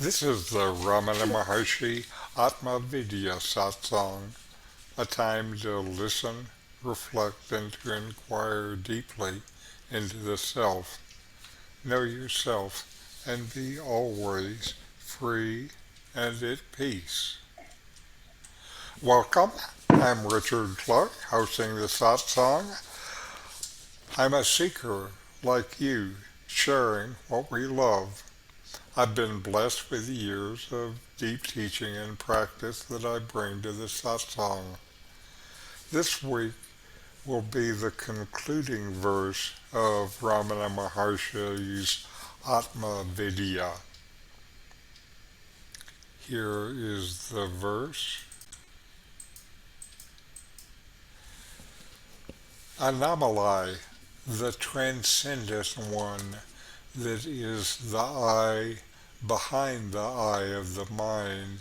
This is the Ramana Maharshi Atma Vidya Satsang, a time to listen, reflect, and to inquire deeply into the self. Know yourself and be always free and at peace. Welcome. I'm Richard Clarke, hosting the satsang. I'm a seeker like you, sharing what we love. I've been blessed with years of deep teaching and practice that I bring to the satsang. This week will be the concluding verse of Ramana Maharshi's Atma Vidya. Here is the verse. Annamalai, the Transcendent One, that is the eye behind the eye of the mind,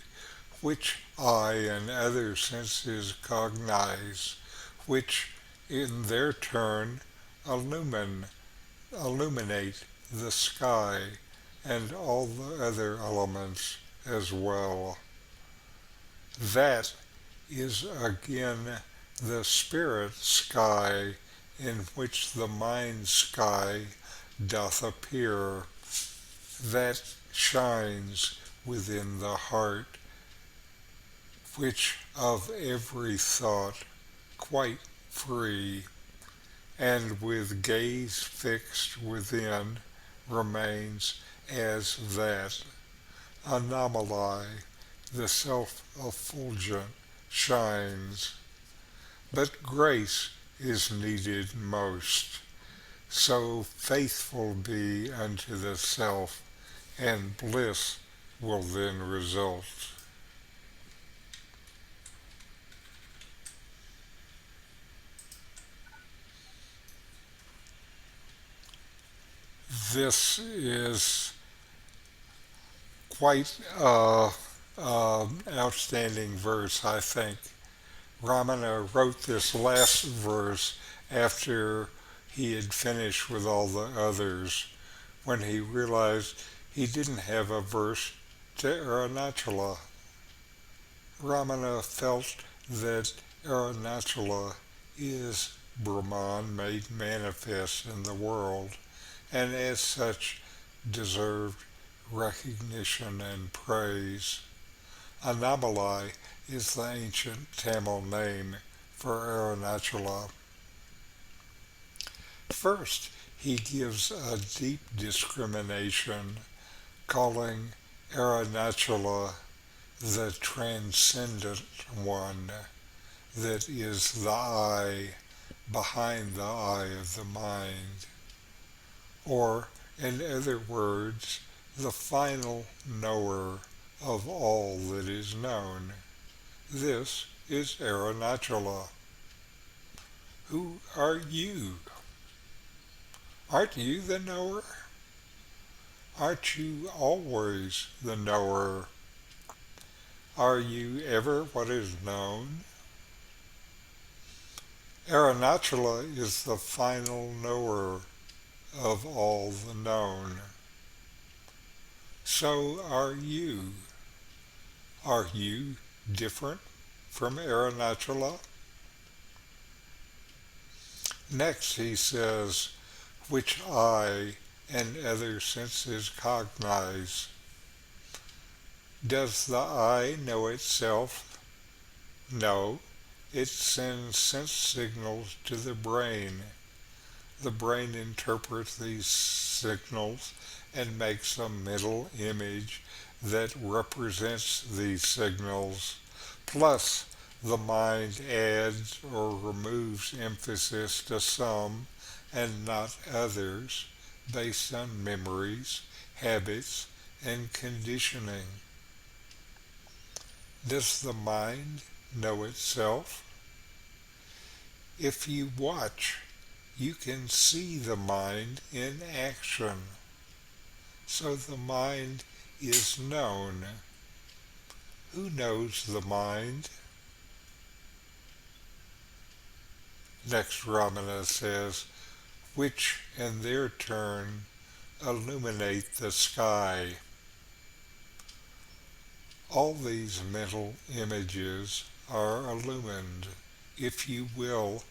which eye and other senses cognize, which in their turn illuminate the sky and all the other elements as well. That is again the spirit sky in which the mind sky doth appear, that shines within the heart, which of every thought quite free, and with gaze fixed within remains as that. Annamalai, the self-effulgent, shines. But grace is needed most. So faithful be unto the self, and bliss will then result. This is quite an outstanding verse, I think. Ramana wrote this last verse after he had finished with all the others, when he realized he didn't have a verse to Arunachala. Ramana felt that Arunachala is Brahman made manifest in the world, and as such deserved recognition and praise. Annamalai is the ancient Tamil name for Arunachala. First, he gives a deep discrimination, calling Arunachala the Transcendent One, that is the eye behind the eye of the mind, or, in other words, the final knower of all that is known. This is Arunachala. Who are you? Aren't you the knower? Aren't you always the knower? Are you ever what is known? Arunachala is the final knower of all the known. So are you. Are you different from Arunachala? Next he says, which eye and other senses cognize. Does the eye know itself? No, it sends sense signals to the brain. The brain interprets these signals and makes a mental image that represents these signals. Plus, the mind adds or removes emphasis to some and not others based on memories, habits, and conditioning. Does the mind know itself? If you watch, you can see the mind in action. So the mind is known. Who knows the mind? Next Ramana says, which in their turn illuminate the sky. All these mental images are illumined, if you will,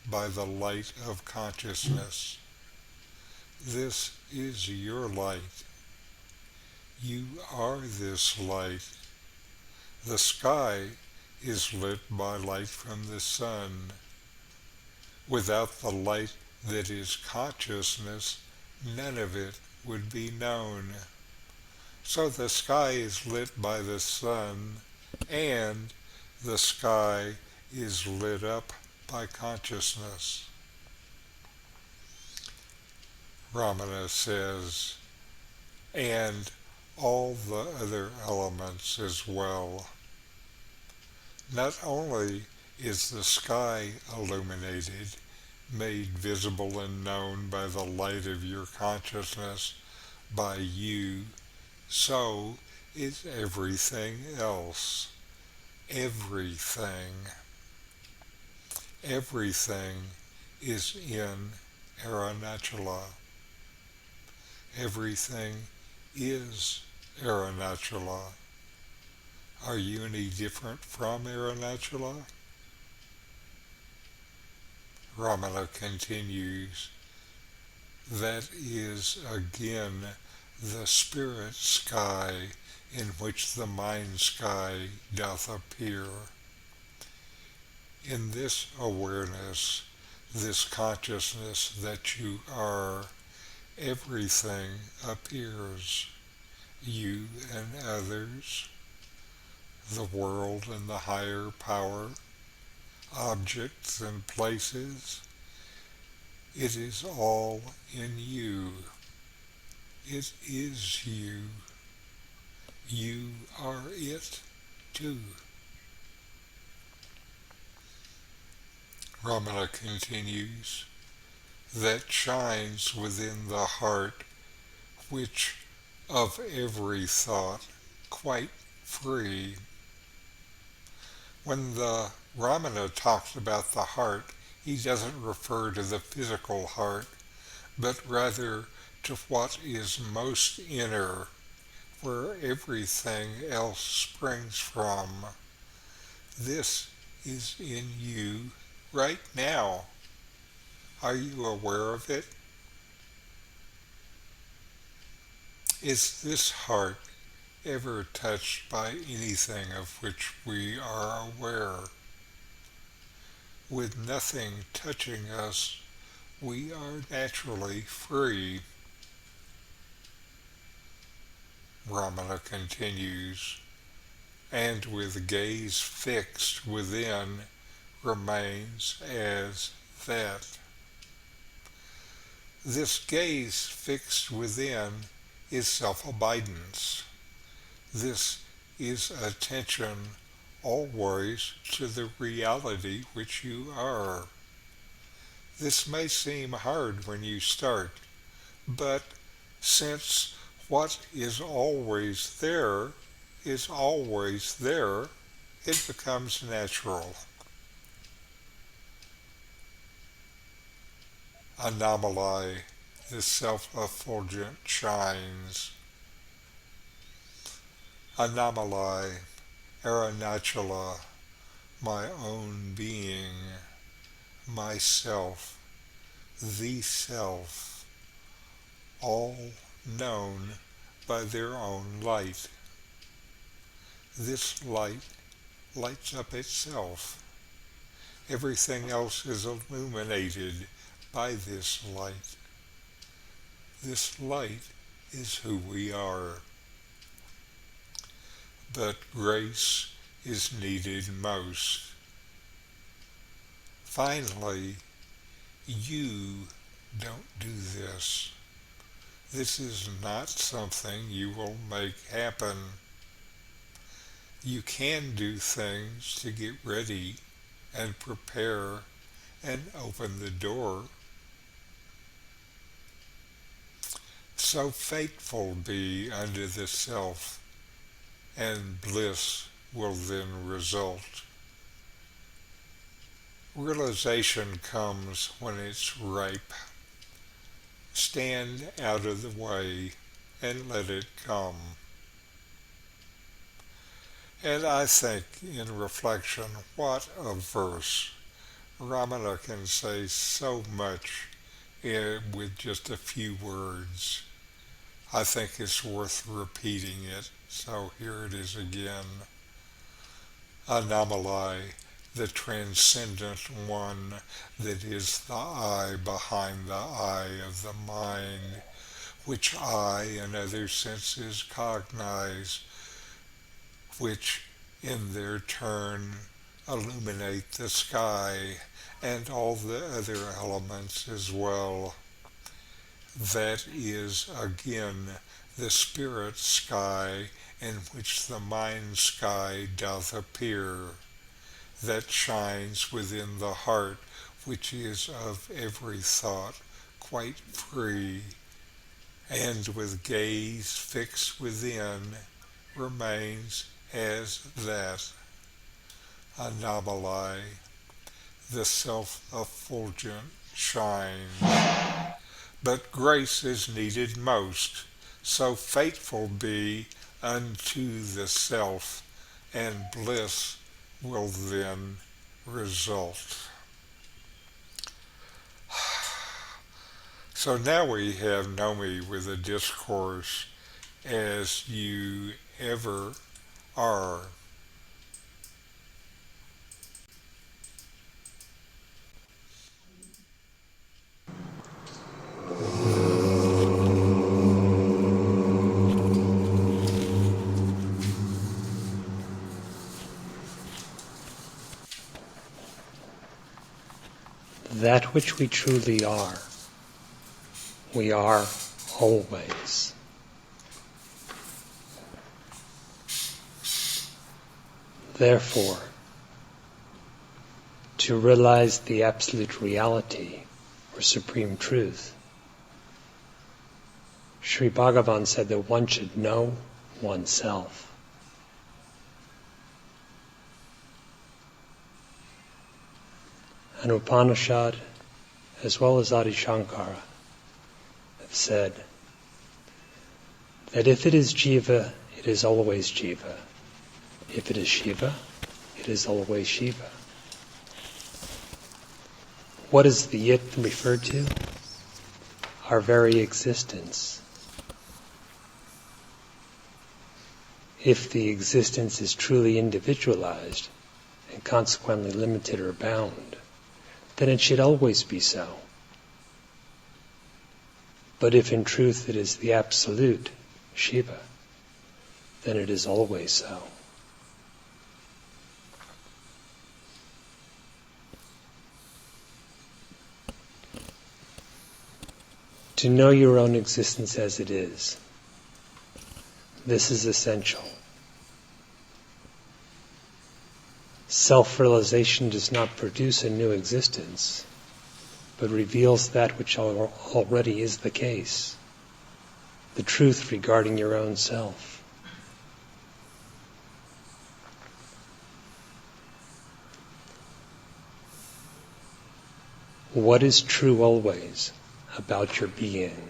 by the light of consciousness. This is your light. You are this light. The sky is lit by light from the sun. Without the light that is consciousness, none of it would be known. So the sky is lit by the sun, and the sky is lit up by consciousness. Ramana says, and all the other elements as well. Not only is the sky illuminated, made visible and known by the light of your consciousness, by you, so is everything else. Everything. Everything is in Arunachala. Everything is Arunachala. Are you any different from Arunachala? Ramana continues, that is again the spirit sky in which the mind sky doth appear. In this awareness, this consciousness that you are, everything appears, you and others, the world and the higher power, objects and places. It is all in you. It is you. You are it too. Ramana continues, that shines within the heart, which of every thought quite free. When the Ramana talks about the heart, he doesn't refer to the physical heart, but rather to what is most inner, where everything else springs from. This is in you right now. Are you aware of it? Is this heart ever touched by anything of which we are aware? With nothing touching us, we are naturally free. Ramana continues, and with gaze fixed within remains as that. This gaze fixed within is self-abidance. This is attention always to the reality which you are. This may seem hard when you start, but since what is always there, it becomes natural. Annamalai, the self-effulgent shines. Annamalai, Arunachala, my own being, myself, the self, all known by their own light. This light lights up itself. Everything else is illuminated by this light. This light is who we are. But grace is needed most. Finally, you don't do this. This is not something you will make happen. You can do things to get ready and prepare and open the door. So faithful be unto the self, and bliss will then result. Realization comes when it's ripe. Stand out of the way and let it come. And I think, in reflection, what a verse. Ramana can say so much with just a few words. I think it's worth repeating it, so here it is again. Annamalai, the Transcendent One that is the I behind the I of the mind, which I and other senses cognize, which in their turn illuminate the sky and all the other elements as well. That is again the spirit sky in which the mind sky doth appear, that shines within the heart, which is of every thought quite free, and with gaze fixed within remains as that. Annamalai, the self-effulgent shines. But grace is needed most, so faithful be unto the self, and bliss will then result. So now we have Nome with a discourse as you ever are. That which we truly are, we are always. Therefore, to realize the absolute reality or supreme truth, Sri Bhagavan said that one should know oneself. And Upanishad, as well as Adi Shankara, have said that if it is Jiva, it is always Jiva. If it is Shiva, it is always Shiva. What is the It referred to? Our very existence. If the existence is truly individualized and consequently limited or bound, then it should always be so. But if in truth it is the absolute, Shiva, then it is always so. To know your own existence as it is, this is essential. Self-realization does not produce a new existence, but reveals that which already is the case, the truth regarding your own self. What is true always about your being?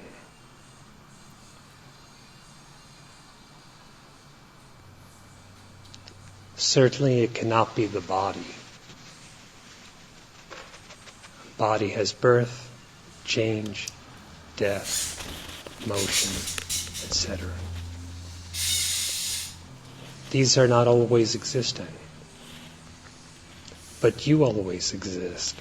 Certainly it cannot be the body. Body has birth, change, death, motion, etc. These are not always existing, but you always exist.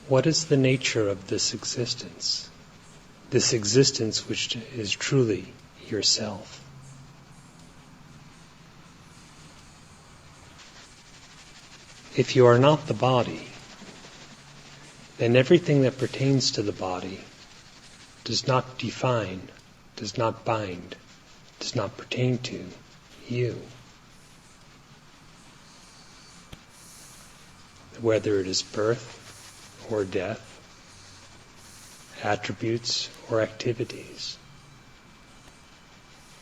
What is the nature of this existence? This existence which is truly yourself. If you are not the body, then everything that pertains to the body does not define, does not bind, does not pertain to you. Whether it is birth or death, attributes or activities,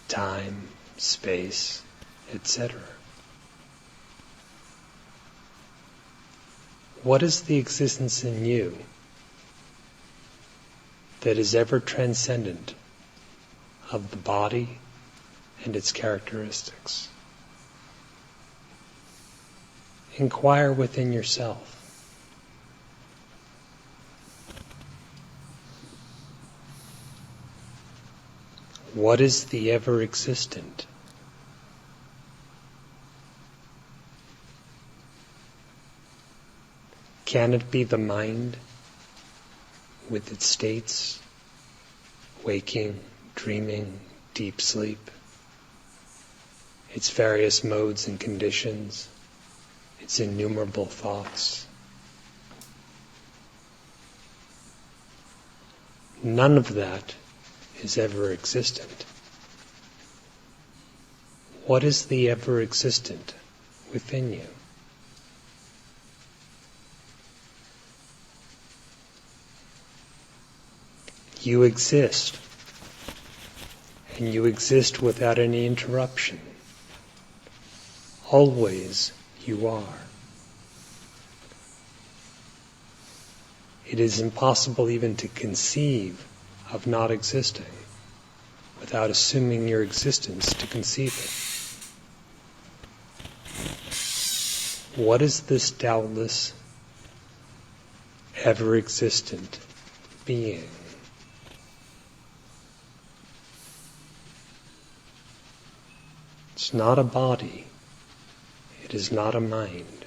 time, space, etc. What is the existence in you that is ever transcendent of the body and its characteristics. Inquire within yourself. What is the ever-existent? Can it be the mind with its states, waking, dreaming, deep sleep, its various modes and conditions, its innumerable thoughts? None of that is ever existent. What is the ever existent within you? You exist, and you exist without any interruption. Always you are. It is impossible even to conceive of not existing without assuming your existence to conceive it. What is this doubtless, ever-existent being? It's not a body. It is not a mind.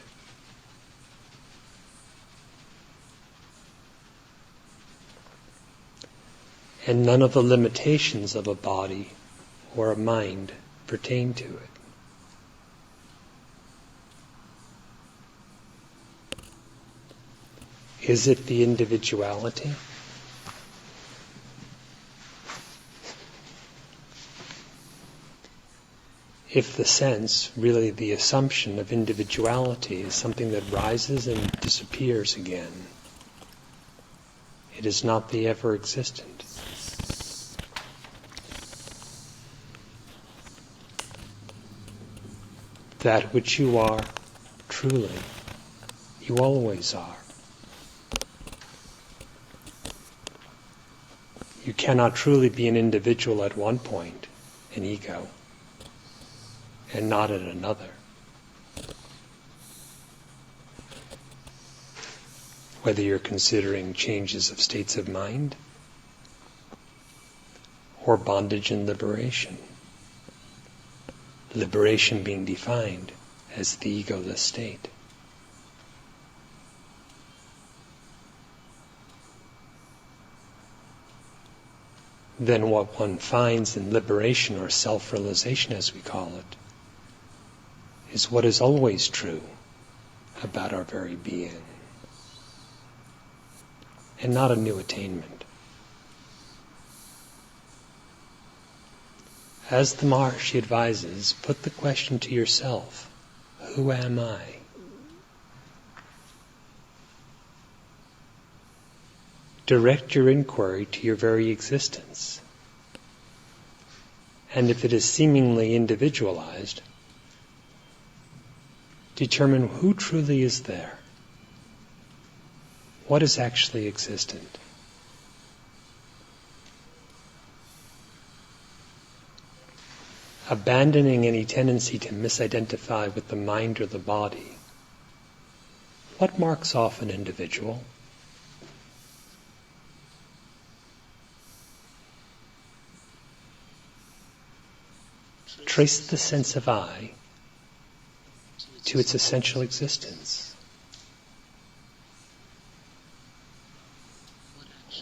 And none of the limitations of a body or a mind pertain to it. Is it the individuality? If the sense, really the assumption of individuality, is something that rises and disappears again, it is not the ever-existent. That which you are, truly, you always are. You cannot truly be an individual at one point, an ego, and not at another. Whether you're considering changes of states of mind or bondage and liberation. Liberation being defined as the egoless state. Then what one finds in liberation, or self-realization as we call it, is what is always true about our very being, and not a new attainment. As the Maharshi advises, put the question to yourself, who am I? Direct your inquiry to your very existence. And if it is seemingly individualized, determine who truly is there. What is actually existent? Abandoning any tendency to misidentify with the mind or the body, what marks off an individual? Trace the sense of I to its essential existence.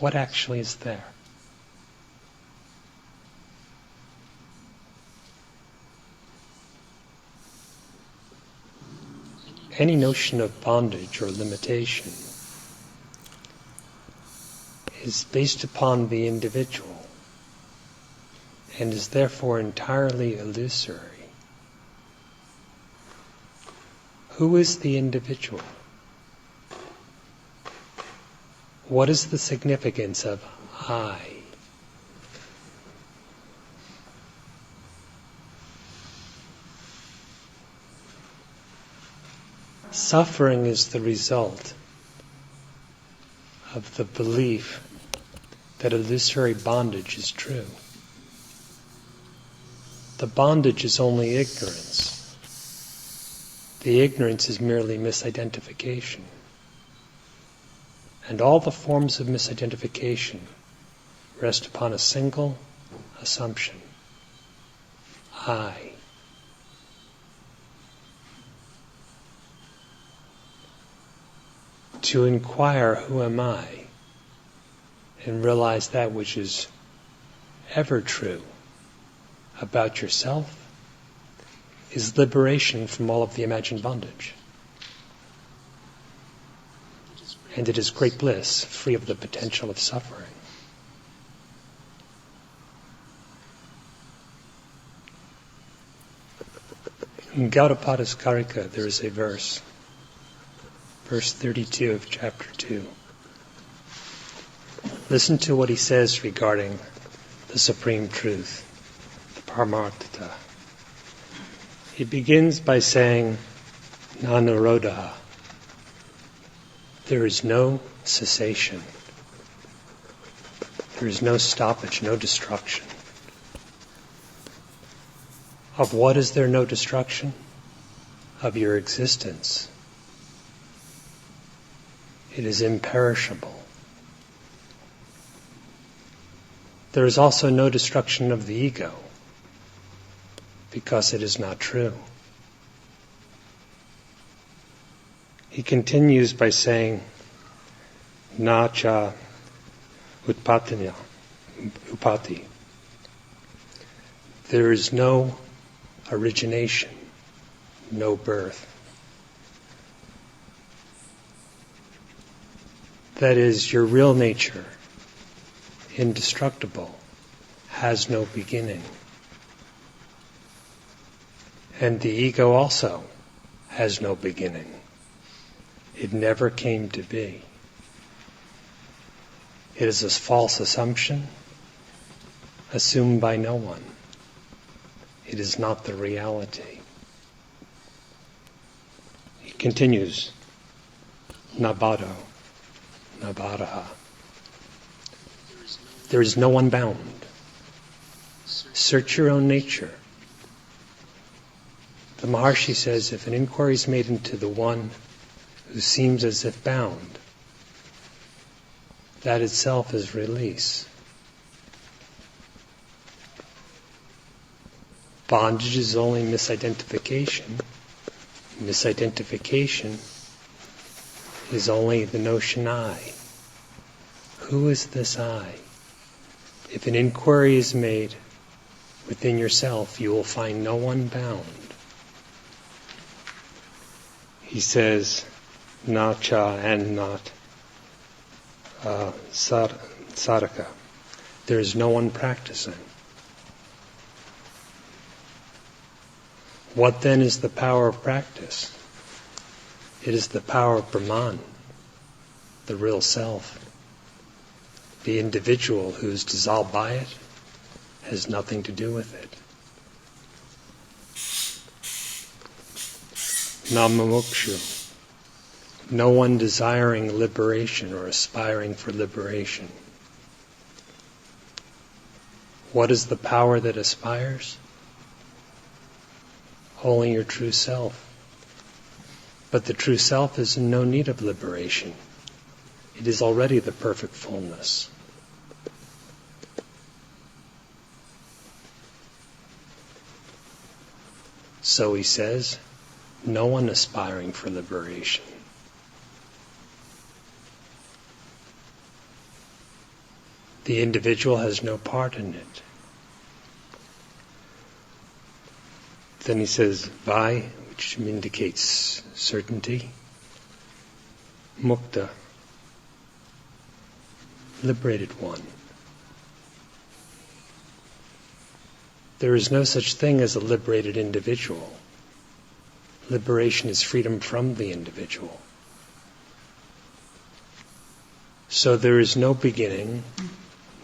What actually is there? Any notion of bondage or limitation is based upon the individual and is therefore entirely illusory. Who is the individual? What is the significance of I? Suffering is the result of the belief that illusory bondage is true. The bondage is only ignorance. The ignorance is merely misidentification. And all the forms of misidentification rest upon a single assumption. I. To inquire, who am I? And realize that which is ever true about yourself is liberation from all of the imagined bondage. And it is great bliss, free of the potential of suffering. In Gaudapada's Karika there is a verse 32 of chapter 2. Listen to what he says regarding the Supreme Truth, the Paramartha. He begins by saying, Nanurodha. There is no cessation. There is no stoppage, no destruction. Of what is there no destruction? Of your existence. It is imperishable. There is also no destruction of the ego, because it is not true. He continues by saying, Na cha utpatinya, upati. There is no origination, no birth. That is, your real nature, indestructible, has no beginning. And the ego also has no beginning. It never came to be. It is a false assumption, assumed by no one. It is not the reality. He continues, Nabado, Nabaraha. There is no one bound. Search your own nature. The Maharshi says, if an inquiry is made into the one who seems as if bound, that itself is release. Bondage is only misidentification. Misidentification is only the notion I. Who is this I? If an inquiry is made within yourself, you will find no one bound. He says, Nacha and not sadhaka. There is no one practicing. What then is the power of practice? It is the power of Brahman, the real self. The individual who is dissolved by it has nothing to do with it. Namamukshu. No one desiring liberation or aspiring for liberation. What is the power that aspires? Only your true self. But the true self is in no need of liberation. It is already the perfect fullness. So he says, no one aspiring for liberation. The individual has no part in it. Then he says, Vai, which indicates certainty. Mukta, liberated one. There is no such thing as a liberated individual. Liberation is freedom from the individual. So there is no beginning,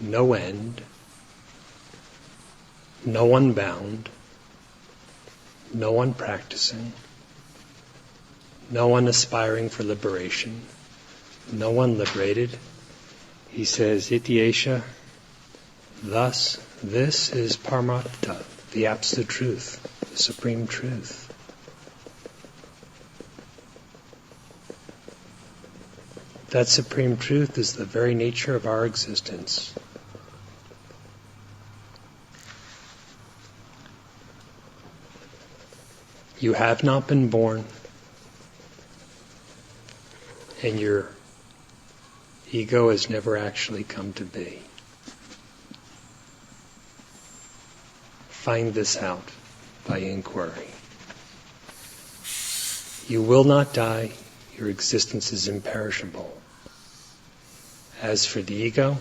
no end, no one bound, no one practicing, no one aspiring for liberation, no one liberated. He says, Ityesha, thus, this is Paramartha, the absolute truth, the supreme truth. That supreme truth is the very nature of our existence. You have not been born, and your ego has never actually come to be. Find this out by inquiry. You will not die. Your existence is imperishable. As for the ego,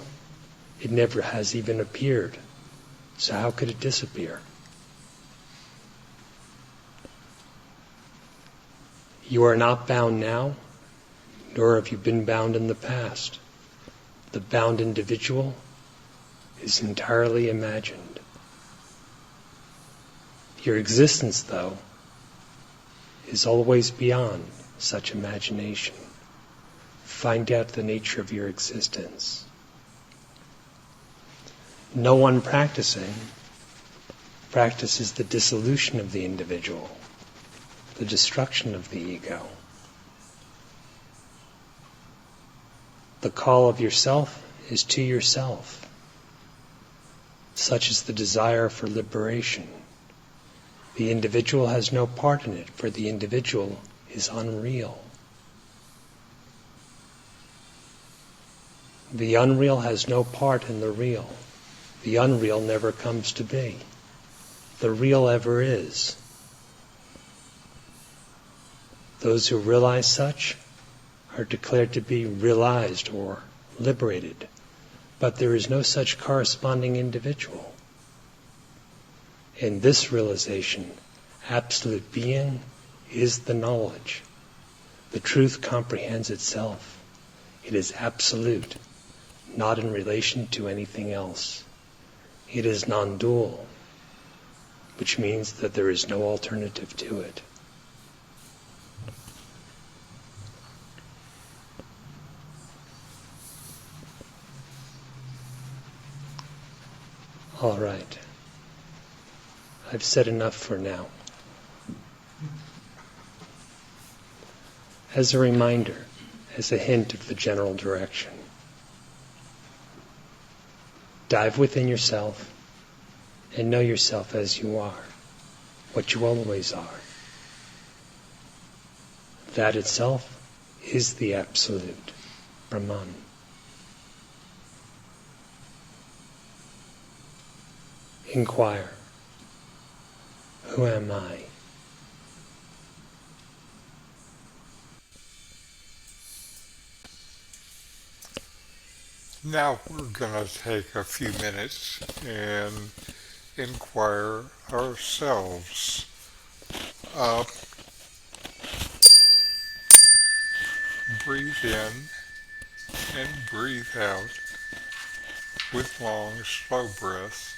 it never has even appeared. So how could it disappear? You are not bound now, nor have you been bound in the past. The bound individual is entirely imagined. Your existence, though, is always beyond such imagination. Find out the nature of your existence. No one practices the dissolution of the individual, the destruction of the ego. The call of yourself is to yourself. Such is the desire for liberation. The individual has no part in it, for the individual is unreal. The unreal has no part in the real. The unreal never comes to be. The real ever is. Those who realize such are declared to be realized or liberated, but there is no such corresponding individual. In this realization, absolute being is the knowledge. The truth comprehends itself. It is absolute, not in relation to anything else. It is non-dual, which means that there is no alternative to it. All right. I've said enough for now. As a reminder, as a hint of the general direction, dive within yourself and know yourself as you are, what you always are. That itself is the absolute, Brahman. Inquire, who am I? Now we're going to take a few minutes and inquire ourselves. Breathe in and breathe out with long, slow breath.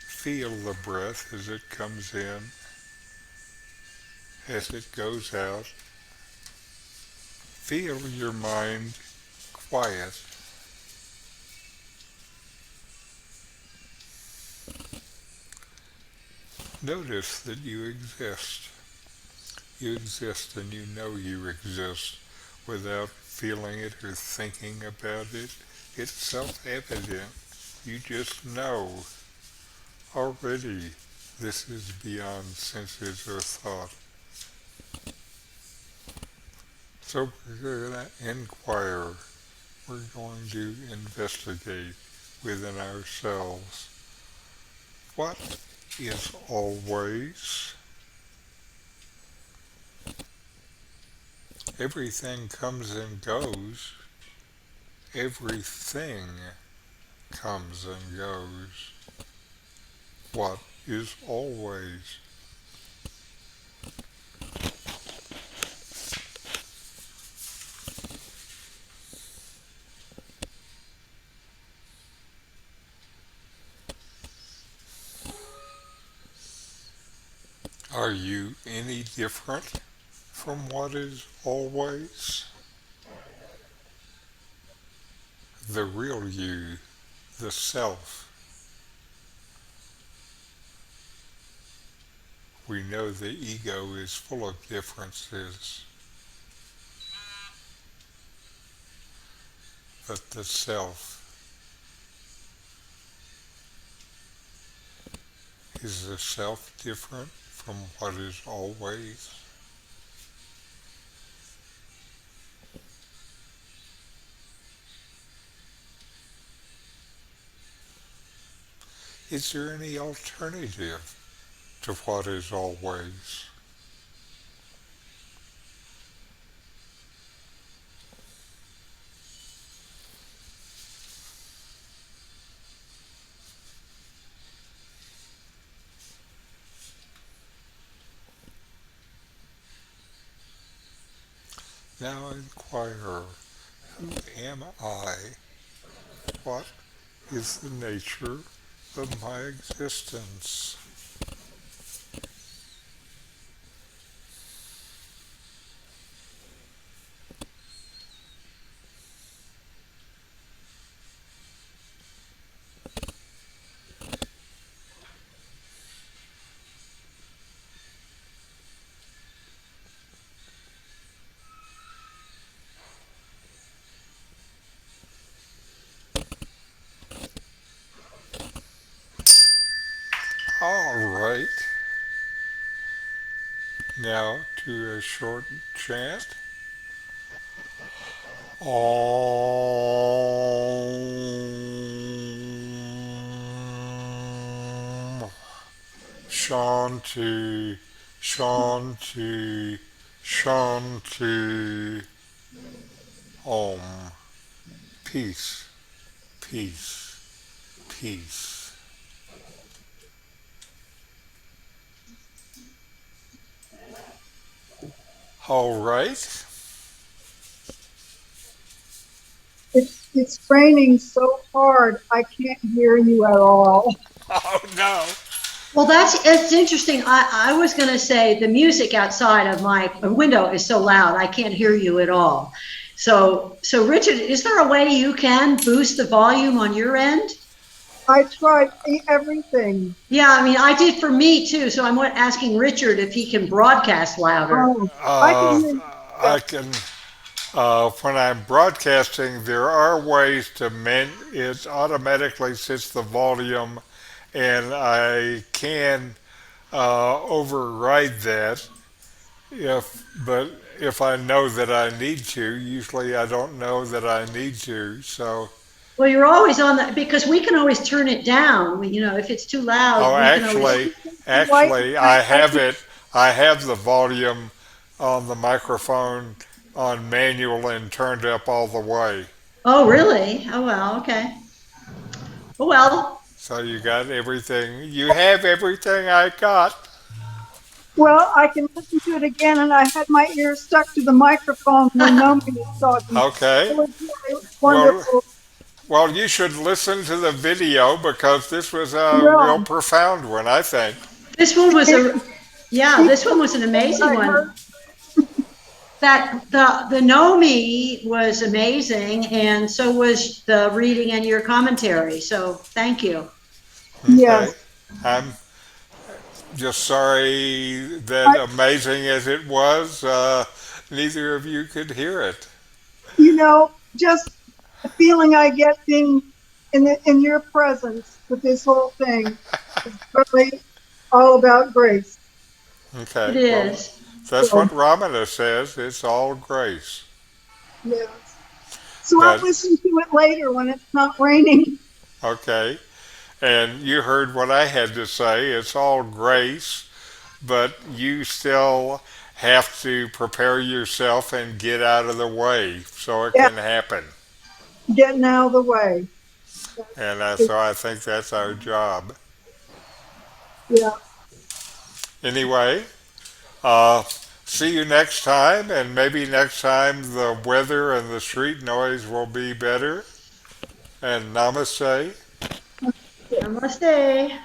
Feel the breath as it comes in, as it goes out. Feel your mind quiet. Notice that you exist. You exist and you know you exist without feeling it or thinking about it. It's self-evident. You just know. Already this is beyond senses or thought. So we're going to inquire. We're going to investigate within ourselves. What is always? Everything comes and goes. Everything comes and goes. What is always? Are you any different from what is always? The real you, the self, We know the ego is full of differences, but the self is the self different from what is always? Is there any alternative to what is always? Now inquire, who am I? What is the nature of my existence? All right. Now to a short chant. Om Shanti Shanti Shanti. Om. Peace, peace, peace. All right. It's raining so hard I can't hear you at all. Oh no. Well, it's interesting. I was going to say the music outside of my window is so loud I can't hear you at all. So Richard, is there a way you can boost the volume on your end? I tried everything. Yeah, I mean, I did for me too. So I'm asking Richard if he can broadcast louder. Oh, I can hear you. I can. When I'm broadcasting, there are ways to it automatically sets the volume, and I can override that but if I know that I need to. Usually I don't know that I need to, so. Well, you're always on that because we can always turn it down. If it's too loud, Oh, we can always. actually, I have it. I have the volume on the microphone on manual and turned up all the way. Oh, really? Oh, well, okay. Oh, well. So you got everything. You have everything I got. Well, I can listen to it again, and I had my ear stuck to the microphone when Nome was talking. Okay. It was really Well, wonderful. well, you should listen to the video because this was a real Well, profound one, I think. This one was it, this one was an amazing I one. heard, That the Nome was amazing, and so was the reading and your commentary. So thank you. Okay. yes. I'm just sorry that amazing as it was, neither of you could hear it. Just the feeling I get being in your presence with this whole thing is really all about grace. Okay. It Well, is. that's So, what Ramana says. It's all grace. yes. So I'll But, listen to it later when it's not raining. okay. And you heard what I had to say. It's all grace, but you still have to prepare yourself and get out of the way so it Yeah, can happen. getting out of the way. And so I think that's our job. Yeah. Anyway, uh, see you next time, and maybe next time the weather and the street noise will be better. And namaste. Namaste.